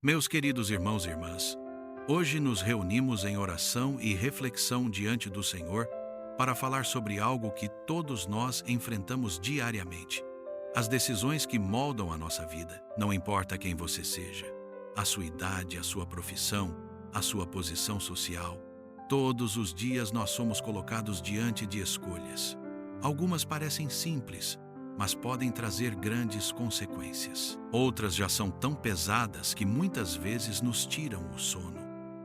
Meus queridos irmãos e irmãs, hoje nos reunimos em oração e reflexão diante do Senhor para falar sobre algo que todos nós enfrentamos diariamente. As decisões que moldam a nossa vida, não importa quem você seja, a sua idade, a sua profissão, a sua posição social. Todos os dias nós somos colocados diante de escolhas. Algumas parecem simples, mas podem trazer grandes consequências. Outras já são tão pesadas que muitas vezes nos tiram o sono,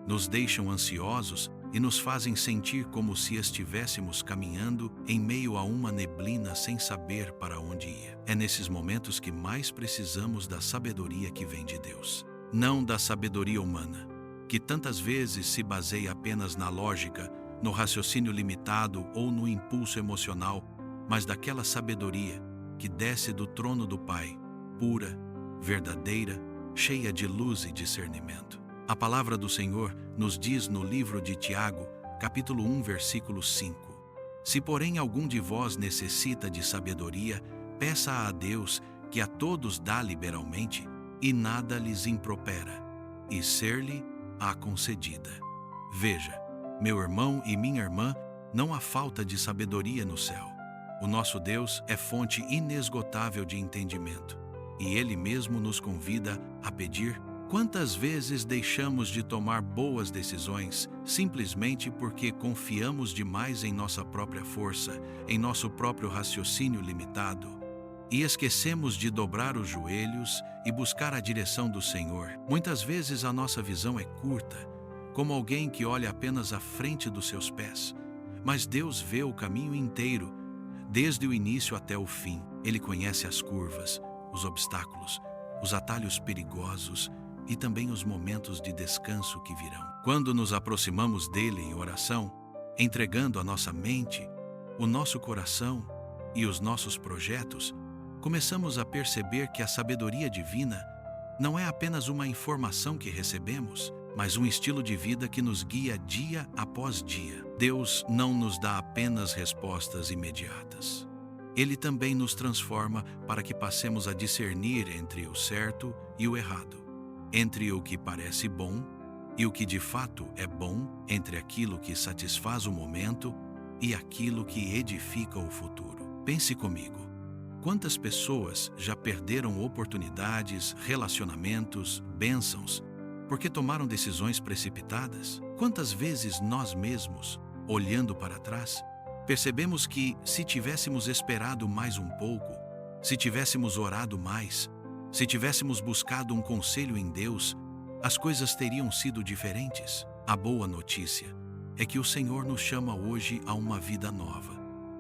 nos deixam ansiosos e nos fazem sentir como se estivéssemos caminhando em meio a uma neblina sem saber para onde ir. É nesses momentos que mais precisamos da sabedoria que vem de Deus, não da sabedoria humana, que tantas vezes se baseia apenas na lógica, no raciocínio limitado ou no impulso emocional, mas daquela sabedoria que desce do trono do Pai, pura, verdadeira, cheia de luz e discernimento. A palavra do Senhor nos diz no livro de Tiago, capítulo 1, versículo 5: Se porém algum de vós necessita de sabedoria, peça a Deus, que a todos dá liberalmente, e nada lhes impropera, e ser-lhe-á concedida. Veja, meu irmão e minha irmã, não há falta de sabedoria no céu. O nosso Deus é fonte inesgotável de entendimento, e Ele mesmo nos convida a pedir. Quantas vezes deixamos de tomar boas decisões simplesmente porque confiamos demais em nossa própria força, em nosso próprio raciocínio limitado, e esquecemos de dobrar os joelhos e buscar a direção do Senhor? Muitas vezes a nossa visão é curta, como alguém que olha apenas à frente dos seus pés, mas Deus vê o caminho inteiro, desde o início até o fim. Ele conhece as curvas, os obstáculos, os atalhos perigosos e também os momentos de descanso que virão. Quando nos aproximamos dele em oração, entregando a nossa mente, o nosso coração e os nossos projetos, começamos a perceber que a sabedoria divina não é apenas uma informação que recebemos, mas um estilo de vida que nos guia dia após dia. Deus não nos dá apenas respostas imediatas. Ele também nos transforma para que passemos a discernir entre o certo e o errado, entre o que parece bom e o que de fato é bom, entre aquilo que satisfaz o momento e aquilo que edifica o futuro. Pense comigo. Quantas pessoas já perderam oportunidades, relacionamentos, bênçãos, porque tomaram decisões precipitadas? Quantas vezes nós mesmos, olhando para trás, percebemos que, se tivéssemos esperado mais um pouco, se tivéssemos orado mais, se tivéssemos buscado um conselho em Deus, as coisas teriam sido diferentes? A boa notícia é que o Senhor nos chama hoje a uma vida nova,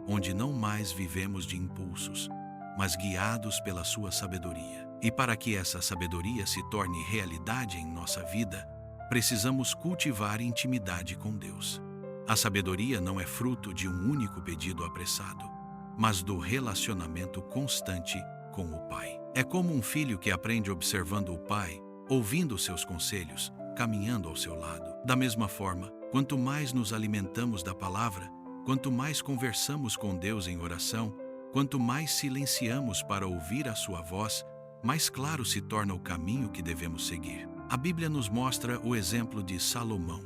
onde não mais vivemos de impulsos, mas guiados pela sua sabedoria. E para que essa sabedoria se torne realidade em nossa vida, precisamos cultivar intimidade com Deus. A sabedoria não é fruto de um único pedido apressado, mas do relacionamento constante com o Pai. É como um filho que aprende observando o pai, ouvindo seus conselhos, caminhando ao seu lado. Da mesma forma, quanto mais nos alimentamos da palavra, quanto mais conversamos com Deus em oração, quanto mais silenciamos para ouvir a sua voz, mais claro se torna o caminho que devemos seguir. A Bíblia nos mostra o exemplo de Salomão.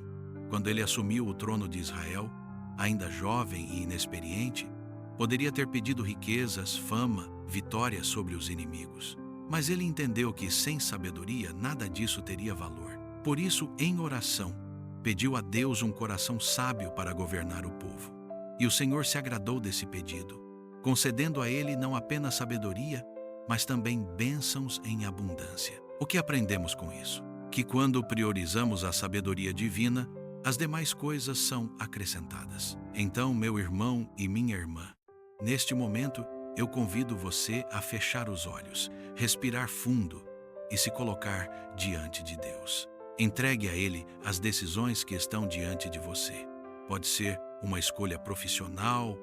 Quando ele assumiu o trono de Israel, ainda jovem e inexperiente, poderia ter pedido riquezas, fama, vitória sobre os inimigos. Mas ele entendeu que sem sabedoria nada disso teria valor. Por isso, em oração, pediu a Deus um coração sábio para governar o povo. E o Senhor se agradou desse pedido, concedendo a ele não apenas sabedoria, mas também bênçãos em abundância. O que aprendemos com isso? Que quando priorizamos a sabedoria divina, as demais coisas são acrescentadas. Então, meu irmão e minha irmã, neste momento, eu convido você a fechar os olhos, respirar fundo e se colocar diante de Deus. Entregue a Ele as decisões que estão diante de você. Pode ser uma escolha profissional,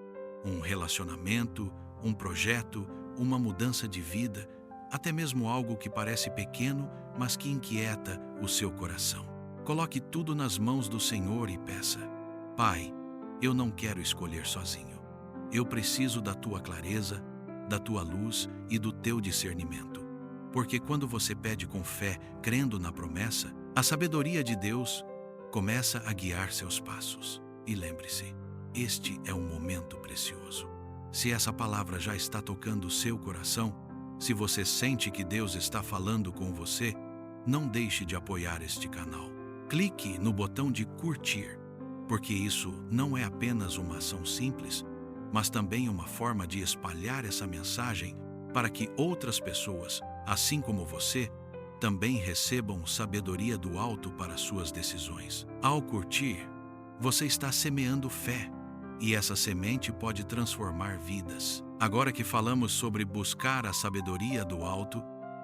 um relacionamento, um projeto, uma mudança de vida, até mesmo algo que parece pequeno, mas que inquieta o seu coração. Coloque tudo nas mãos do Senhor e peça: Pai, eu não quero escolher sozinho. Eu preciso da Tua clareza, da Tua luz e do Teu discernimento. Porque quando você pede com fé, crendo na promessa, a sabedoria de Deus começa a guiar seus passos. E lembre-se, este é um momento precioso. Se essa palavra já está tocando o seu coração, se você sente que Deus está falando com você, não deixe de apoiar este canal. Clique no botão de curtir, porque isso não é apenas uma ação simples, mas também uma forma de espalhar essa mensagem para que outras pessoas, assim como você, também recebam sabedoria do alto para suas decisões. Ao curtir, você está semeando fé, e essa semente pode transformar vidas. Agora que falamos sobre buscar a sabedoria do alto,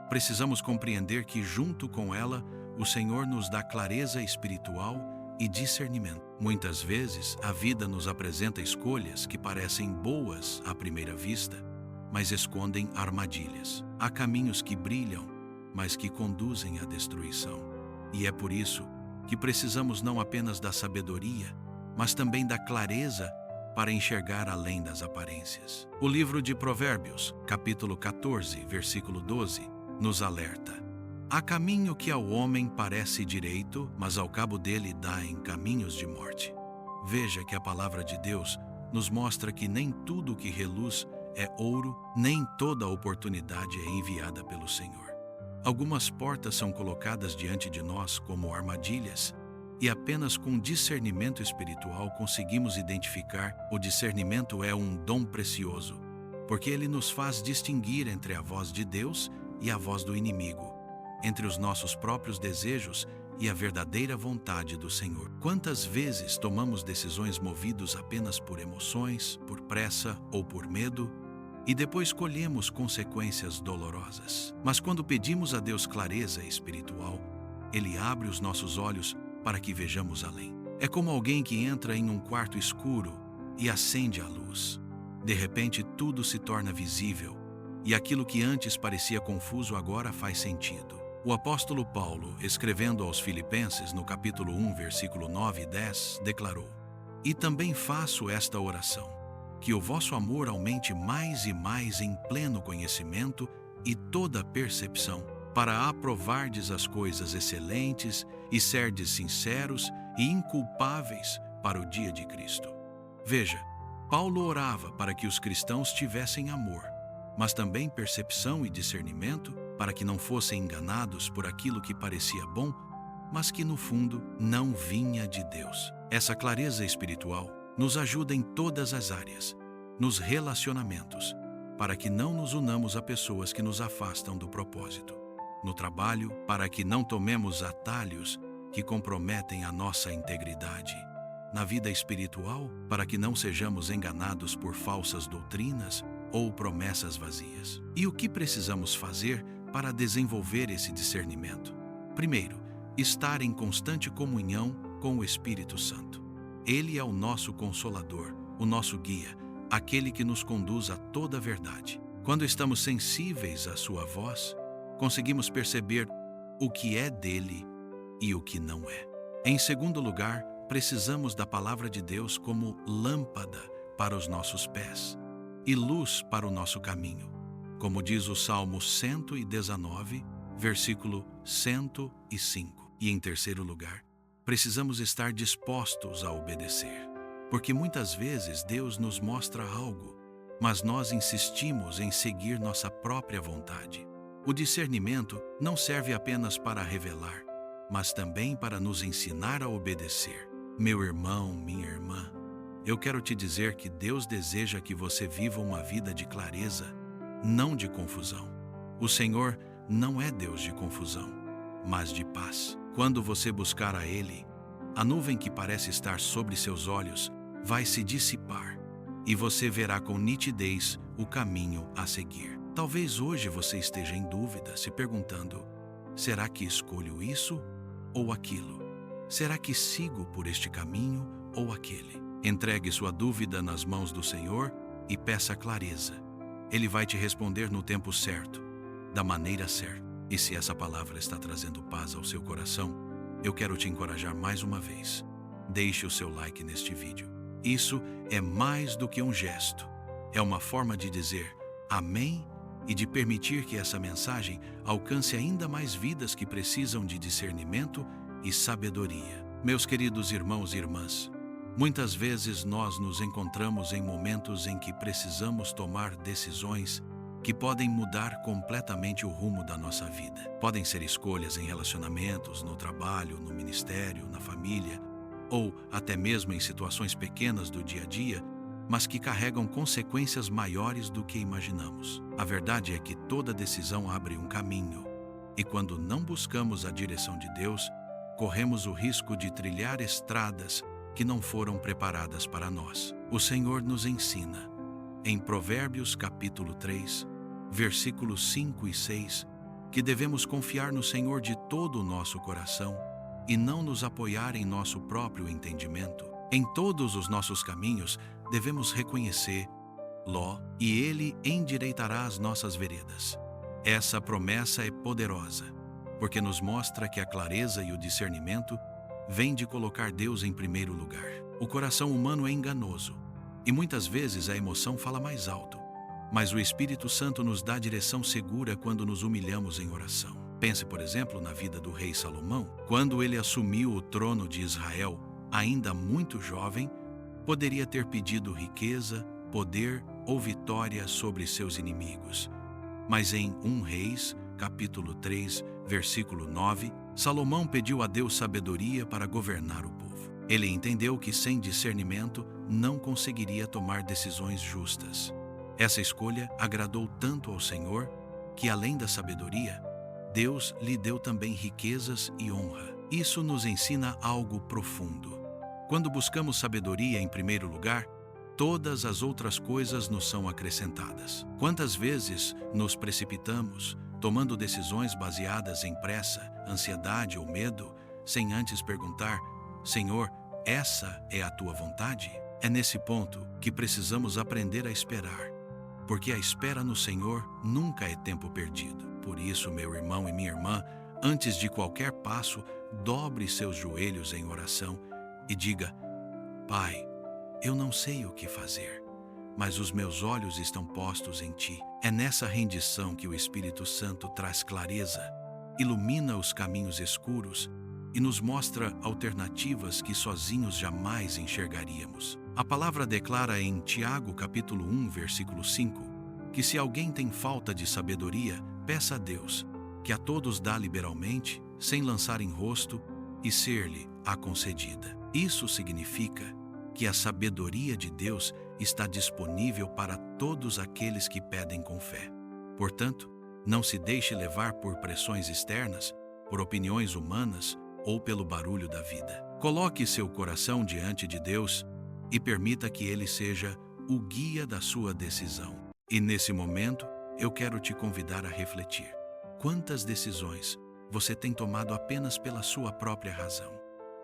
precisamos compreender que, junto com ela, o Senhor nos dá clareza espiritual e discernimento. Muitas vezes, a vida nos apresenta escolhas que parecem boas à primeira vista, mas escondem armadilhas. Há caminhos que brilham, mas que conduzem à destruição. E é por isso que precisamos não apenas da sabedoria, mas também da clareza para enxergar além das aparências. O livro de Provérbios, capítulo 14, versículo 12, nos alerta: há caminho que ao homem parece direito, mas ao cabo dele dá em caminhos de morte. Veja que a palavra de Deus nos mostra que nem tudo que reluz é ouro, nem toda oportunidade é enviada pelo Senhor. Algumas portas são colocadas diante de nós como armadilhas, e apenas com discernimento espiritual conseguimos identificar. O discernimento é um dom precioso, porque ele nos faz distinguir entre a voz de Deus e a voz do inimigo, entre os nossos próprios desejos e a verdadeira vontade do Senhor. Quantas vezes tomamos decisões movidos apenas por emoções, por pressa ou por medo, e depois colhemos consequências dolorosas? Mas quando pedimos a Deus clareza espiritual, Ele abre os nossos olhos para que vejamos além. É como alguém que entra em um quarto escuro e acende a luz. De repente, tudo se torna visível, e aquilo que antes parecia confuso agora faz sentido. O apóstolo Paulo, escrevendo aos Filipenses, no capítulo 1, versículo 9 e 10, declarou: e também faço esta oração, que o vosso amor aumente mais e mais em pleno conhecimento e toda percepção, para aprovardes as coisas excelentes e serdes sinceros e inculpáveis para o dia de Cristo. Veja, Paulo orava para que os cristãos tivessem amor, mas também percepção e discernimento, para que não fossem enganados por aquilo que parecia bom, mas que no fundo não vinha de Deus. Essa clareza espiritual nos ajuda em todas as áreas, nos relacionamentos, para que não nos unamos a pessoas que nos afastam do propósito. No trabalho, para que não tomemos atalhos que comprometem a nossa integridade. Na vida espiritual, para que não sejamos enganados por falsas doutrinas ou promessas vazias. E o que precisamos fazer para desenvolver esse discernimento? Primeiro, estar em constante comunhão com o Espírito Santo. Ele é o nosso consolador, o nosso guia, aquele que nos conduz a toda a verdade. Quando estamos sensíveis à sua voz, conseguimos perceber o que é dele e o que não é. Em segundo lugar, precisamos da palavra de Deus como lâmpada para os nossos pés e luz para o nosso caminho, como diz o Salmo 119, versículo 105. E em terceiro lugar, precisamos estar dispostos a obedecer, porque muitas vezes Deus nos mostra algo, mas nós insistimos em seguir nossa própria vontade. O discernimento não serve apenas para revelar, mas também para nos ensinar a obedecer. Meu irmão, minha irmã, eu quero te dizer que Deus deseja que você viva uma vida de clareza, não de confusão. O Senhor não é Deus de confusão, mas de paz. Quando você buscar a Ele, a nuvem que parece estar sobre seus olhos vai se dissipar e você verá com nitidez o caminho a seguir. Talvez hoje você esteja em dúvida, se perguntando: será que escolho isso ou aquilo? Será que sigo por este caminho ou aquele? Entregue sua dúvida nas mãos do Senhor e peça clareza. Ele vai te responder no tempo certo, da maneira certa. E se essa palavra está trazendo paz ao seu coração, eu quero te encorajar mais uma vez. Deixe o seu like neste vídeo. Isso é mais do que um gesto. É uma forma de dizer amém e de permitir que essa mensagem alcance ainda mais vidas que precisam de discernimento e sabedoria. Meus queridos irmãos e irmãs, muitas vezes nós nos encontramos em momentos em que precisamos tomar decisões que podem mudar completamente o rumo da nossa vida. Podem ser escolhas em relacionamentos, no trabalho, no ministério, na família, ou até mesmo em situações pequenas do dia a dia, mas que carregam consequências maiores do que imaginamos. A verdade é que toda decisão abre um caminho, e quando não buscamos a direção de Deus, corremos o risco de trilhar estradas que não foram preparadas para nós. O Senhor nos ensina, em Provérbios capítulo 3, versículos 5 e 6, que devemos confiar no Senhor de todo o nosso coração e não nos apoiar em nosso próprio entendimento. Em todos os nossos caminhos, devemos reconhecer-Lo e Ele endireitará as nossas veredas. Essa promessa é poderosa, porque nos mostra que a clareza e o discernimento vêm de colocar Deus em primeiro lugar. O coração humano é enganoso, e muitas vezes a emoção fala mais alto, mas o Espírito Santo nos dá direção segura quando nos humilhamos em oração. Pense, por exemplo, na vida do rei Salomão. Quando ele assumiu o trono de Israel, ainda muito jovem, poderia ter pedido riqueza, poder ou vitória sobre seus inimigos. Mas em 1 Reis, capítulo 3, versículo 9, Salomão pediu a Deus sabedoria para governar o povo. Ele entendeu que sem discernimento não conseguiria tomar decisões justas. Essa escolha agradou tanto ao Senhor que, além da sabedoria, Deus lhe deu também riquezas e honra. Isso nos ensina algo profundo. Quando buscamos sabedoria em primeiro lugar, todas as outras coisas nos são acrescentadas. Quantas vezes nos precipitamos, tomando decisões baseadas em pressa, ansiedade ou medo, sem antes perguntar: Senhor, essa é a tua vontade? É nesse ponto que precisamos aprender a esperar, porque a espera no Senhor nunca é tempo perdido. Por isso, meu irmão e minha irmã, antes de qualquer passo, dobre seus joelhos em oração e diga: Pai, eu não sei o que fazer, mas os meus olhos estão postos em Ti. É nessa rendição que o Espírito Santo traz clareza, ilumina os caminhos escuros e nos mostra alternativas que sozinhos jamais enxergaríamos. A palavra declara em Tiago capítulo 1, versículo 5, que se alguém tem falta de sabedoria, peça a Deus, que a todos dá liberalmente, sem lançar em rosto, e ser-lhe-á concedida. Isso significa que a sabedoria de Deus está disponível para todos aqueles que pedem com fé. Portanto, não se deixe levar por pressões externas, por opiniões humanas ou pelo barulho da vida. Coloque seu coração diante de Deus e permita que Ele seja o guia da sua decisão. E nesse momento, eu quero te convidar a refletir. Quantas decisões você tem tomado apenas pela sua própria razão?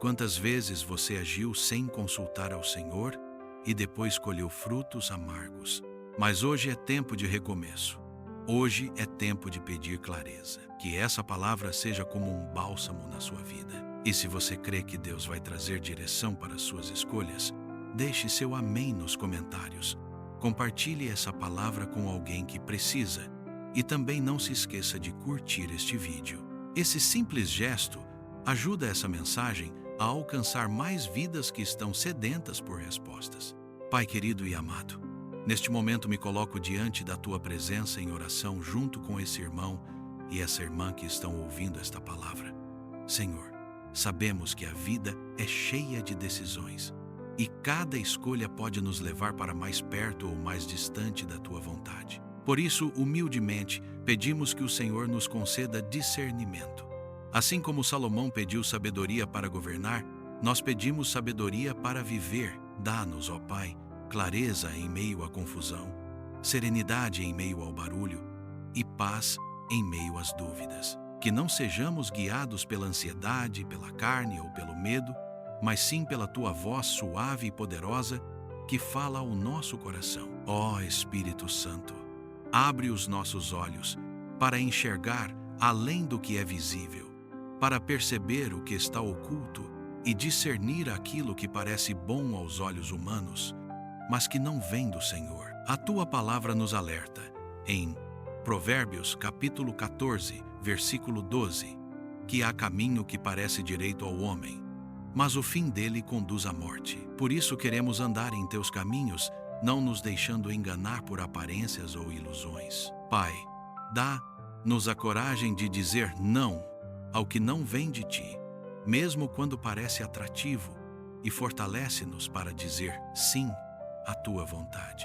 Quantas vezes você agiu sem consultar ao Senhor e depois colheu frutos amargos? Mas hoje é tempo de recomeço. Hoje é tempo de pedir clareza. Que essa palavra seja como um bálsamo na sua vida. E se você crê que Deus vai trazer direção para as suas escolhas, deixe seu amém nos comentários. Compartilhe essa palavra com alguém que precisa. E também não se esqueça de curtir este vídeo. Esse simples gesto ajuda essa mensagem a alcançar mais vidas que estão sedentas por respostas. Pai querido e amado, neste momento me coloco diante da Tua presença em oração junto com esse irmão e essa irmã que estão ouvindo esta palavra. Senhor, sabemos que a vida é cheia de decisões e cada escolha pode nos levar para mais perto ou mais distante da Tua vontade. Por isso, humildemente, pedimos que o Senhor nos conceda discernimento. Assim como Salomão pediu sabedoria para governar, nós pedimos sabedoria para viver. Dá-nos, ó Pai, clareza em meio à confusão, serenidade em meio ao barulho e paz em meio às dúvidas. Que não sejamos guiados pela ansiedade, pela carne ou pelo medo, mas sim pela Tua voz suave e poderosa que fala ao nosso coração. Ó Espírito Santo, abre os nossos olhos para enxergar além do que é visível, para perceber o que está oculto e discernir aquilo que parece bom aos olhos humanos, mas que não vem do Senhor. A Tua palavra nos alerta em Provérbios, capítulo 14, versículo 12, que há caminho que parece direito ao homem, mas o fim dele conduz à morte. Por isso queremos andar em teus caminhos, não nos deixando enganar por aparências ou ilusões. Pai, dá-nos a coragem de dizer não ao que não vem de ti, mesmo quando parece atrativo, e fortalece-nos para dizer sim à tua vontade,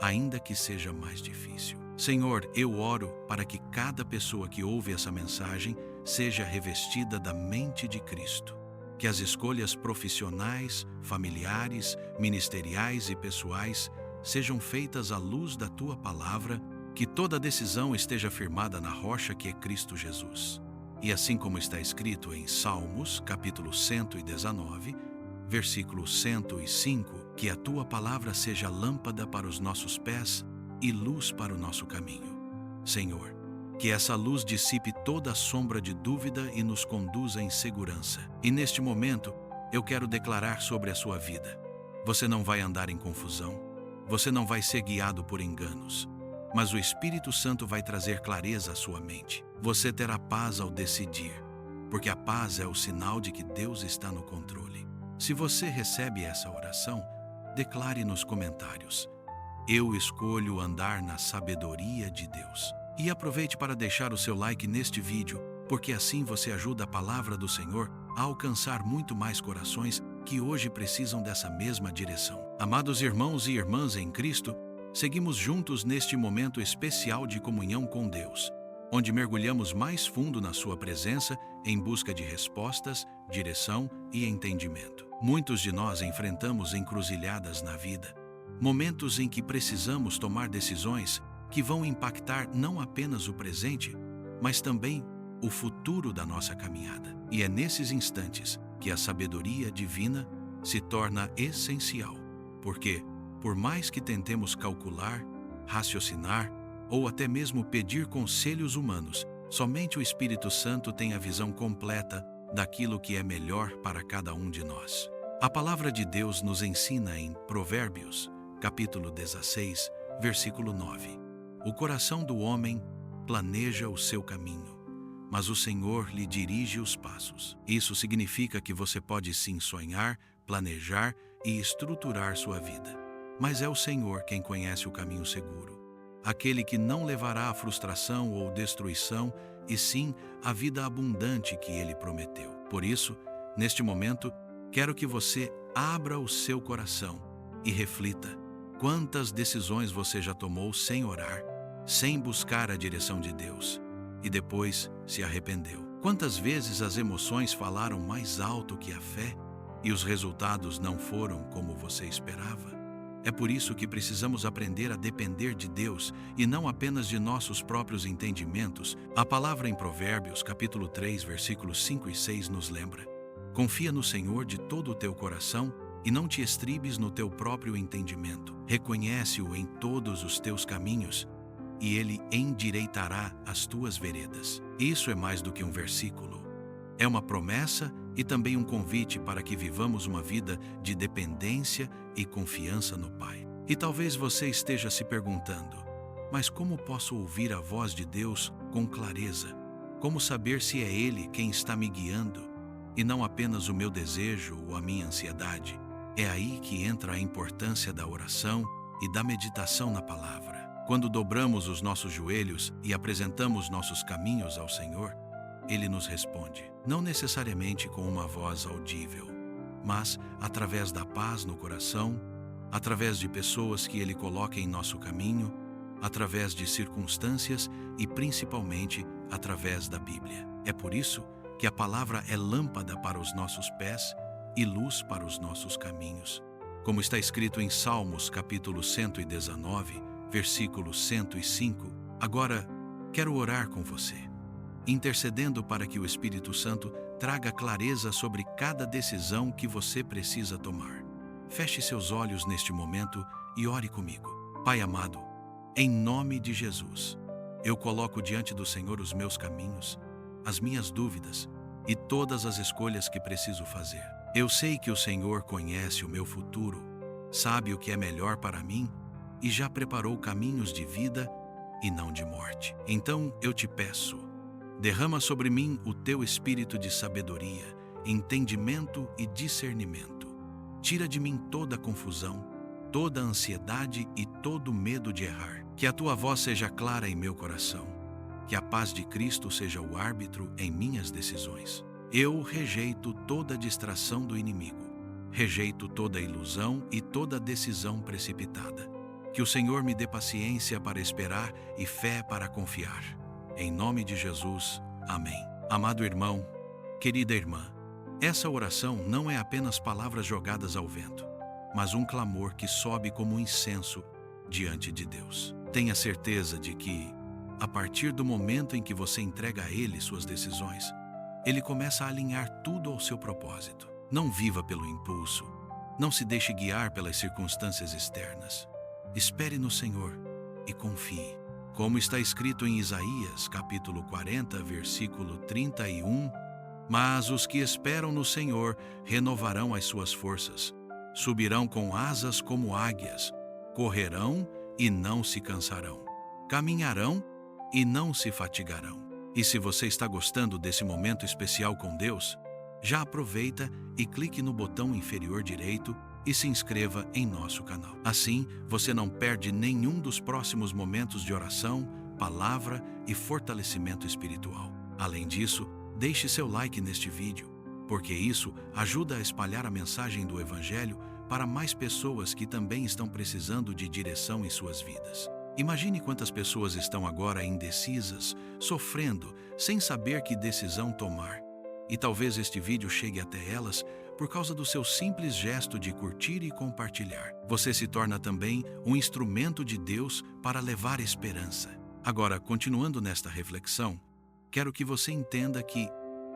ainda que seja mais difícil. Senhor, eu oro para que cada pessoa que ouve essa mensagem seja revestida da mente de Cristo, que as escolhas profissionais, familiares, ministeriais e pessoais sejam feitas à luz da tua palavra, que toda decisão esteja firmada na rocha que é Cristo Jesus. E assim como está escrito em Salmos, capítulo 119, versículo 105, que a tua palavra seja lâmpada para os nossos pés e luz para o nosso caminho. Senhor, que essa luz dissipe toda a sombra de dúvida e nos conduza em segurança. E neste momento, eu quero declarar sobre a sua vida: você não vai andar em confusão, você não vai ser guiado por enganos, mas o Espírito Santo vai trazer clareza à sua mente. Você terá paz ao decidir, porque a paz é o sinal de que Deus está no controle. Se você recebe essa oração, declare nos comentários: eu escolho andar na sabedoria de Deus. E aproveite para deixar o seu like neste vídeo, porque assim você ajuda a palavra do Senhor a alcançar muito mais corações que hoje precisam dessa mesma direção. Amados irmãos e irmãs em Cristo, seguimos juntos neste momento especial de comunhão com Deus, onde mergulhamos mais fundo na sua presença em busca de respostas, direção e entendimento. Muitos de nós enfrentamos encruzilhadas na vida, momentos em que precisamos tomar decisões que vão impactar não apenas o presente, mas também o futuro da nossa caminhada. E é nesses instantes que a sabedoria divina se torna essencial, porque, por mais que tentemos calcular, raciocinar ou até mesmo pedir conselhos humanos, somente o Espírito Santo tem a visão completa daquilo que é melhor para cada um de nós. A palavra de Deus nos ensina em Provérbios, capítulo 16, versículo 9. O coração do homem planeja o seu caminho, mas o Senhor lhe dirige os passos. Isso significa que você pode sim sonhar, planejar e estruturar sua vida, mas é o Senhor quem conhece o caminho seguro, aquele que não levará à frustração ou destruição, e sim a vida abundante que Ele prometeu. Por isso, neste momento, quero que você abra o seu coração e reflita: quantas decisões você já tomou sem orar, sem buscar a direção de Deus, e depois se arrependeu? Quantas vezes as emoções falaram mais alto que a fé e os resultados não foram como você esperava? É por isso que precisamos aprender a depender de Deus e não apenas de nossos próprios entendimentos. A palavra em Provérbios, capítulo 3, versículos 5 e 6 nos lembra: confia no Senhor de todo o teu coração e não te estribes no teu próprio entendimento. Reconhece-o em todos os teus caminhos e Ele endireitará as tuas veredas. Isso é mais do que um versículo. É uma promessa e também um convite para que vivamos uma vida de dependência e confiança no Pai. E talvez você esteja se perguntando: mas como posso ouvir a voz de Deus com clareza? Como saber se é Ele quem está me guiando e não apenas o meu desejo ou a minha ansiedade? É aí que entra a importância da oração e da meditação na palavra. Quando dobramos os nossos joelhos e apresentamos nossos caminhos ao Senhor, Ele nos responde, não necessariamente com uma voz audível, mas através da paz no coração, através de pessoas que Ele coloca em nosso caminho, através de circunstâncias e principalmente através da Bíblia. É por isso que a palavra é lâmpada para os nossos pés e luz para os nossos caminhos. Como está escrito em Salmos, capítulo 119, versículo 105, agora quero orar com você, intercedendo para que o Espírito Santo traga clareza sobre cada decisão que você precisa tomar. Feche seus olhos neste momento e ore comigo. Pai amado, em nome de Jesus, eu coloco diante do Senhor os meus caminhos, as minhas dúvidas e todas as escolhas que preciso fazer. Eu sei que o Senhor conhece o meu futuro, sabe o que é melhor para mim e já preparou caminhos de vida e não de morte. Então eu te peço, derrama sobre mim o teu espírito de sabedoria, entendimento e discernimento. Tira de mim toda a confusão, toda a ansiedade e todo o medo de errar. Que a tua voz seja clara em meu coração. Que a paz de Cristo seja o árbitro em minhas decisões. Eu rejeito toda distração do inimigo. Rejeito toda ilusão e toda decisão precipitada. Que o Senhor me dê paciência para esperar e fé para confiar. Em nome de Jesus, amém. Amado irmão, querida irmã, essa oração não é apenas palavras jogadas ao vento, mas um clamor que sobe como um incenso diante de Deus. Tenha certeza de que, a partir do momento em que você entrega a Ele suas decisões, Ele começa a alinhar tudo ao seu propósito. Não viva pelo impulso, não se deixe guiar pelas circunstâncias externas. Espere no Senhor e confie. Como está escrito em Isaías, capítulo 40, versículo 31, mas os que esperam no Senhor renovarão as suas forças, subirão com asas como águias, correrão e não se cansarão, caminharão e não se fatigarão. E se você está gostando desse momento especial com Deus, já aproveita e clique no botão inferior direito e se inscreva em nosso canal. Assim, você não perde nenhum dos próximos momentos de oração, palavra e fortalecimento espiritual. Além disso, deixe seu like neste vídeo, porque isso ajuda a espalhar a mensagem do Evangelho para mais pessoas que também estão precisando de direção em suas vidas. Imagine quantas pessoas estão agora indecisas, sofrendo, sem saber que decisão tomar. E talvez este vídeo chegue até elas por causa do seu simples gesto de curtir e compartilhar. Você se torna também um instrumento de Deus para levar esperança. Agora, continuando nesta reflexão, quero que você entenda que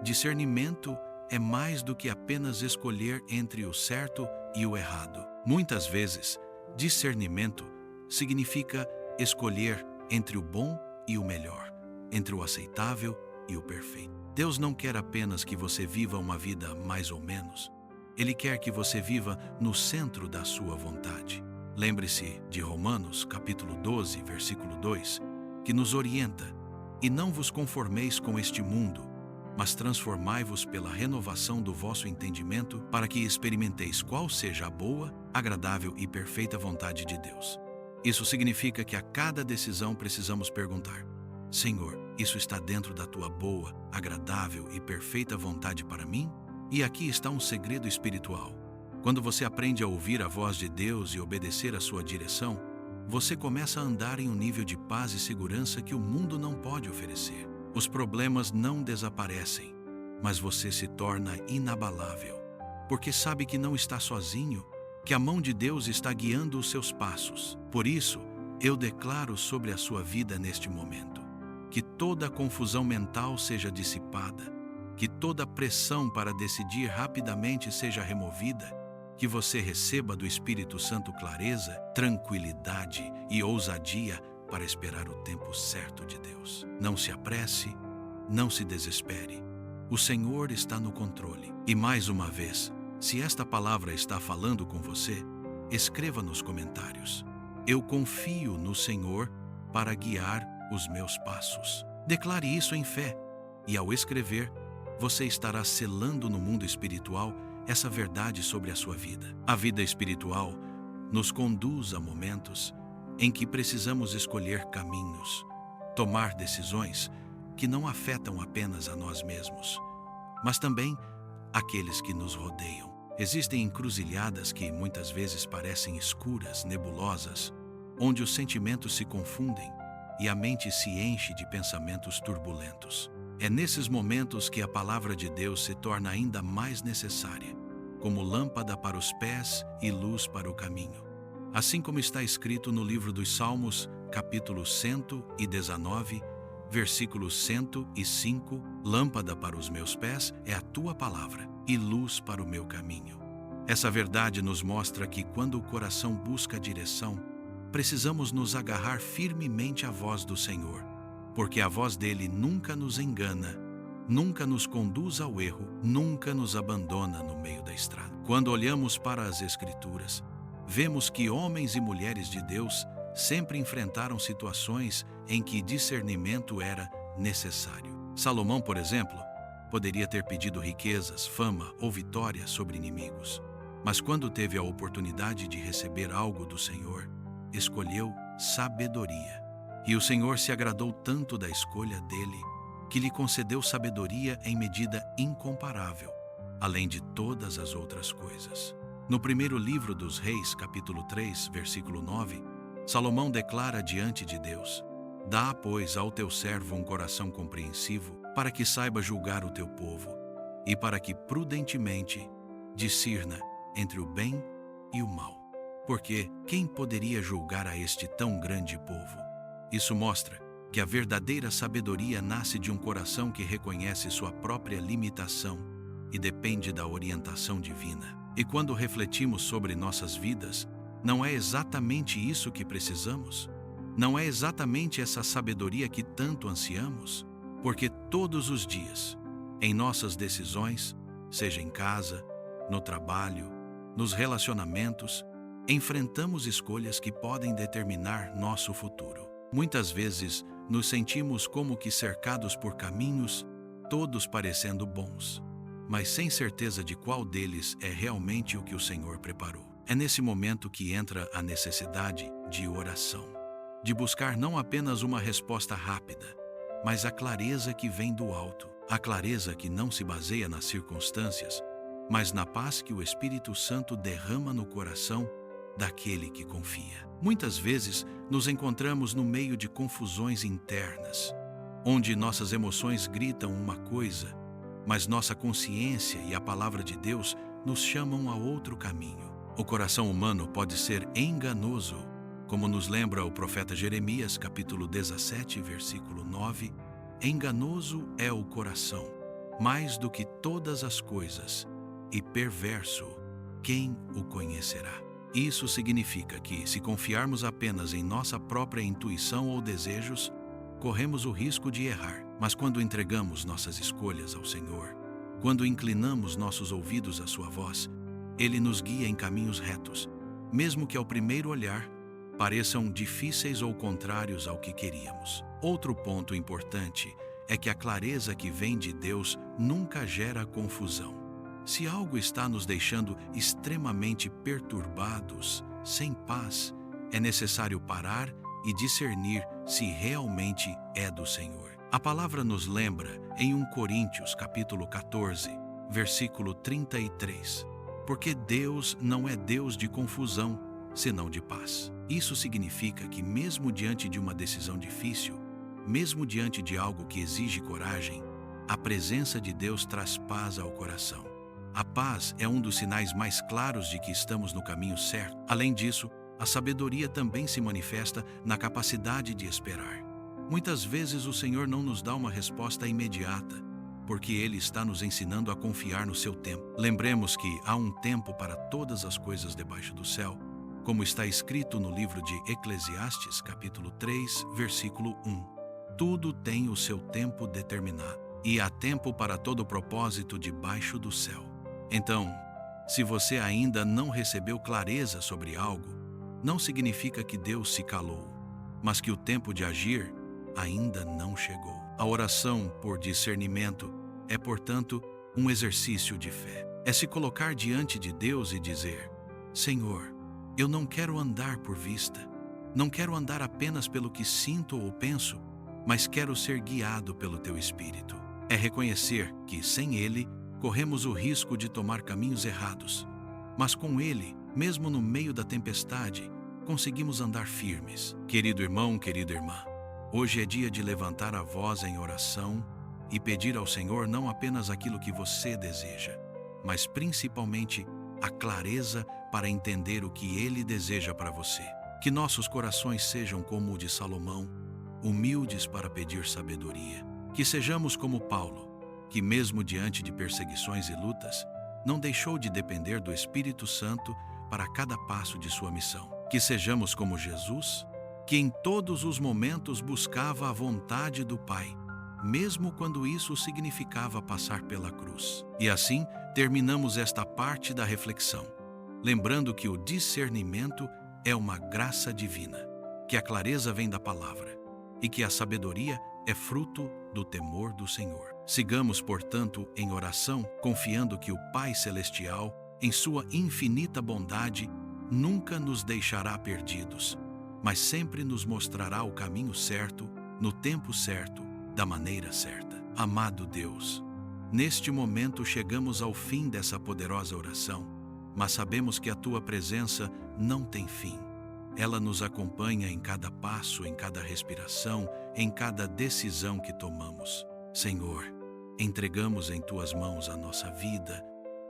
discernimento é mais do que apenas escolher entre o certo e o errado. Muitas vezes, discernimento significa escolher entre o bom e o melhor, entre o aceitável e o perfeito. Deus não quer apenas que você viva uma vida mais ou menos. Ele quer que você viva no centro da sua vontade. Lembre-se de Romanos, capítulo 12, versículo 2, que nos orienta: e não vos conformeis com este mundo, mas transformai-vos pela renovação do vosso entendimento, para que experimenteis qual seja a boa, agradável e perfeita vontade de Deus. Isso significa que a cada decisão precisamos perguntar: Senhor, isso está dentro da tua boa, agradável e perfeita vontade para mim? E aqui está um segredo espiritual. Quando você aprende a ouvir a voz de Deus e obedecer a sua direção, você começa a andar em um nível de paz e segurança que o mundo não pode oferecer. Os problemas não desaparecem, mas você se torna inabalável, porque sabe que não está sozinho, que a mão de Deus está guiando os seus passos. Por isso, eu declaro sobre a sua vida neste momento: que toda confusão mental seja dissipada, que toda pressão para decidir rapidamente seja removida, que você receba do Espírito Santo clareza, tranquilidade e ousadia para esperar o tempo certo de Deus. Não se apresse, não se desespere. O Senhor está no controle. E mais uma vez, se esta palavra está falando com você, escreva nos comentários: eu confio no Senhor para guiar os meus passos. Declare isso em fé, e ao escrever, você estará selando no mundo espiritual essa verdade sobre a sua vida. A vida espiritual nos conduz a momentos em que precisamos escolher caminhos, tomar decisões que não afetam apenas a nós mesmos, mas também aqueles que nos rodeiam. Existem encruzilhadas que muitas vezes parecem escuras, nebulosas, onde os sentimentos se confundem e a mente se enche de pensamentos turbulentos. É nesses momentos que a palavra de Deus se torna ainda mais necessária, como lâmpada para os pés e luz para o caminho. Assim como está escrito no livro dos Salmos, capítulo 119, versículo 105, lâmpada para os meus pés é a tua palavra e luz para o meu caminho. Essa verdade nos mostra que quando o coração busca direção, precisamos nos agarrar firmemente à voz do Senhor, porque a voz dele nunca nos engana, nunca nos conduz ao erro, nunca nos abandona no meio da estrada. Quando olhamos para as Escrituras, vemos que homens e mulheres de Deus sempre enfrentaram situações em que discernimento era necessário. Salomão, por exemplo, poderia ter pedido riquezas, fama ou vitória sobre inimigos. Mas quando teve a oportunidade de receber algo do Senhor, escolheu sabedoria. E o Senhor se agradou tanto da escolha dele, que lhe concedeu sabedoria em medida incomparável, além de todas as outras coisas. No primeiro livro dos Reis, capítulo 3, versículo 9, Salomão declara diante de Deus: Dá, pois, ao teu servo um coração compreensivo, para que saiba julgar o teu povo, e para que prudentemente discirna entre o bem e o mal. Porque quem poderia julgar a este tão grande povo? Isso mostra que a verdadeira sabedoria nasce de um coração que reconhece sua própria limitação e depende da orientação divina. E quando refletimos sobre nossas vidas, não é exatamente isso que precisamos? Não é exatamente essa sabedoria que tanto ansiamos? Porque todos os dias, em nossas decisões, seja em casa, no trabalho, nos relacionamentos, enfrentamos escolhas que podem determinar nosso futuro. Muitas vezes, nos sentimos como que cercados por caminhos, todos parecendo bons, mas sem certeza de qual deles é realmente o que o Senhor preparou. É nesse momento que entra a necessidade de oração, de buscar não apenas uma resposta rápida, mas a clareza que vem do alto, a clareza que não se baseia nas circunstâncias, mas na paz que o Espírito Santo derrama no coração daquele que confia. Muitas vezes nos encontramos no meio de confusões internas, onde nossas emoções gritam uma coisa, mas nossa consciência e a palavra de Deus nos chamam a outro caminho. O coração humano pode ser enganoso, como nos lembra o profeta Jeremias, capítulo 17, versículo 9. Enganoso é o coração, mais do que todas as coisas, e perverso, quem o conhecerá? Isso significa que, se confiarmos apenas em nossa própria intuição ou desejos, corremos o risco de errar. Mas quando entregamos nossas escolhas ao Senhor, quando inclinamos nossos ouvidos à sua voz, Ele nos guia em caminhos retos, mesmo que ao primeiro olhar pareçam difíceis ou contrários ao que queríamos. Outro ponto importante é que a clareza que vem de Deus nunca gera confusão. Se algo está nos deixando extremamente perturbados, sem paz, é necessário parar e discernir se realmente é do Senhor. A palavra nos lembra em 1 Coríntios, capítulo 14, versículo 33, porque Deus não é Deus de confusão, senão de paz. Isso significa que mesmo diante de uma decisão difícil, mesmo diante de algo que exige coragem, a presença de Deus traz paz ao coração. A paz é um dos sinais mais claros de que estamos no caminho certo. Além disso, a sabedoria também se manifesta na capacidade de esperar. Muitas vezes o Senhor não nos dá uma resposta imediata, porque Ele está nos ensinando a confiar no seu tempo. Lembremos que há um tempo para todas as coisas debaixo do céu, como está escrito no livro de Eclesiastes, capítulo 3, versículo 1. Tudo tem o seu tempo determinado, e há tempo para todo propósito debaixo do céu. Então, se você ainda não recebeu clareza sobre algo, não significa que Deus se calou, mas que o tempo de agir ainda não chegou. A oração por discernimento é, portanto, um exercício de fé. É se colocar diante de Deus e dizer: Senhor, eu não quero andar por vista, não quero andar apenas pelo que sinto ou penso, mas quero ser guiado pelo Teu Espírito. É reconhecer que, sem Ele, corremos o risco de tomar caminhos errados, mas com Ele, mesmo no meio da tempestade, conseguimos andar firmes. Querido irmão, querida irmã, hoje é dia de levantar a voz em oração e pedir ao Senhor não apenas aquilo que você deseja, mas principalmente a clareza para entender o que Ele deseja para você. Que nossos corações sejam como o de Salomão, humildes para pedir sabedoria. Que sejamos como Paulo, que mesmo diante de perseguições e lutas, não deixou de depender do Espírito Santo para cada passo de sua missão. Que sejamos como Jesus, que em todos os momentos buscava a vontade do Pai, mesmo quando isso significava passar pela cruz. E assim, terminamos esta parte da reflexão, lembrando que o discernimento é uma graça divina, que a clareza vem da palavra e que a sabedoria é fruto do temor do Senhor. Sigamos, portanto, em oração, confiando que o Pai Celestial, em sua infinita bondade, nunca nos deixará perdidos, mas sempre nos mostrará o caminho certo, no tempo certo, da maneira certa. Amado Deus, neste momento chegamos ao fim dessa poderosa oração, mas sabemos que a Tua presença não tem fim. Ela nos acompanha em cada passo, em cada respiração, em cada decisão que tomamos. Senhor, entregamos em Tuas mãos a nossa vida,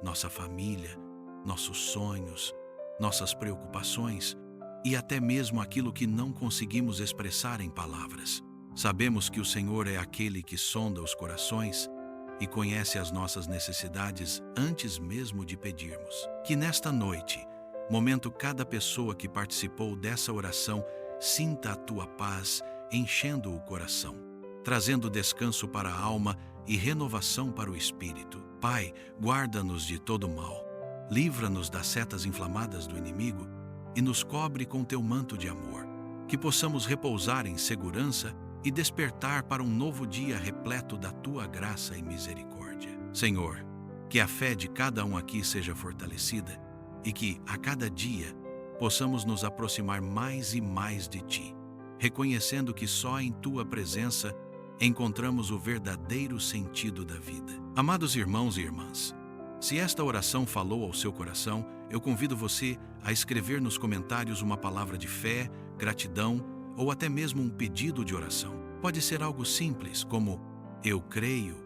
nossa família, nossos sonhos, nossas preocupações e até mesmo aquilo que não conseguimos expressar em palavras. Sabemos que o Senhor é aquele que sonda os corações e conhece as nossas necessidades antes mesmo de pedirmos. Que nesta noite, momento cada pessoa que participou dessa oração sinta a Tua paz enchendo o coração, trazendo descanso para a alma e renovação para o espírito. Pai, guarda-nos de todo mal, livra-nos das setas inflamadas do inimigo e nos cobre com Teu manto de amor, que possamos repousar em segurança e despertar para um novo dia repleto da Tua graça e misericórdia. Senhor, que a fé de cada um aqui seja fortalecida e que, a cada dia, possamos nos aproximar mais e mais de Ti, reconhecendo que só em Tua presença encontramos o verdadeiro sentido da vida. Amados irmãos e irmãs, se esta oração falou ao seu coração, eu convido você a escrever nos comentários uma palavra de fé, gratidão ou até mesmo um pedido de oração. Pode ser algo simples, como "Eu creio",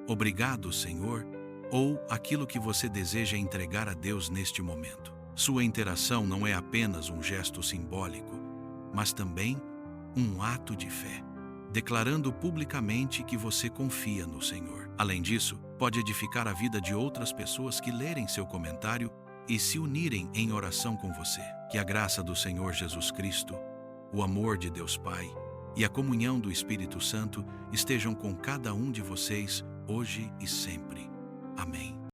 "Obrigado, Senhor", ou aquilo que você deseja entregar a Deus neste momento. Sua interação não é apenas um gesto simbólico, mas também um ato de fé, declarando publicamente que você confia no Senhor. Além disso, pode edificar a vida de outras pessoas que lerem seu comentário e se unirem em oração com você. Que a graça do Senhor Jesus Cristo, o amor de Deus Pai e a comunhão do Espírito Santo estejam com cada um de vocês hoje e sempre. Amém.